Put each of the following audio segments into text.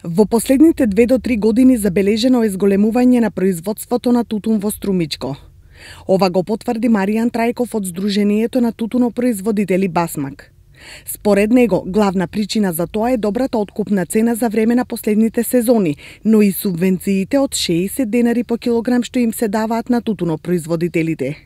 Во последните 2 до 3 години забележено е зголемување на производството на тутун во Струмичко. Ова го потврди Маријан Трајков од Сдруженијето на тутунопроизводители Басмак. Според него, главна причина за тоа е добрата откупна цена за време на последните сезони, но и субвенциите од 60 денари по килограм што им се даваат на тутунопроизводителите.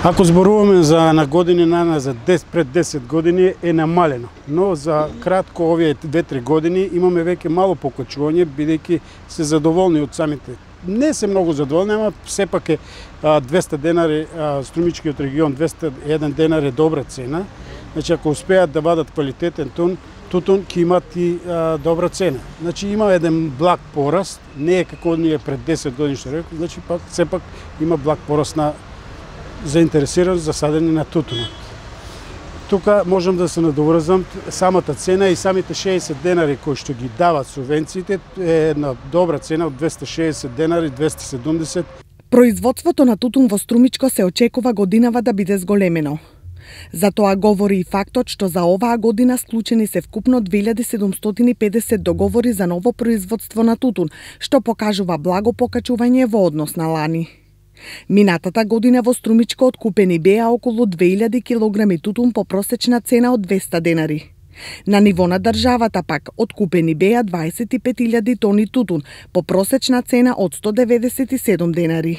Ако зборуваме за на години за пред 10 години е намалено, но за кратко овие 2-3 години имаме веќе мало покачување, бидејќи се задоволни од самите. Не се многу задоволни, ама сепак е 200 денари, Струмичкиот регион 201 денар е добра цена. Значи ако успеат да вадат квалитетен тутун, ќе имат и добра цена. Значи има еден благ пораст, не е како ние пред 10 години што реков, значи пак сепак има благ пораст на заинтересираност за садење на тутунот. Тука можам да се надоврзам, самата цена и самите 60 денари кои што ги дават субвенциите е една добра цена од 260 денари, 270. Производството на тутун во Струмичко се очекува годинава да биде зголемено. За тоа говори и фактот што за оваа година склучени се вкупно 2750 договори за ново производство на тутун, што покажува благо покачување во однос на лани. Минатата година во Струмичко откупени беа околу 2000 килограми тутун по просечна цена од 200 денари. На ниво на државата пак откупени беа 25.000 тони тутун по просечна цена од 197 денари.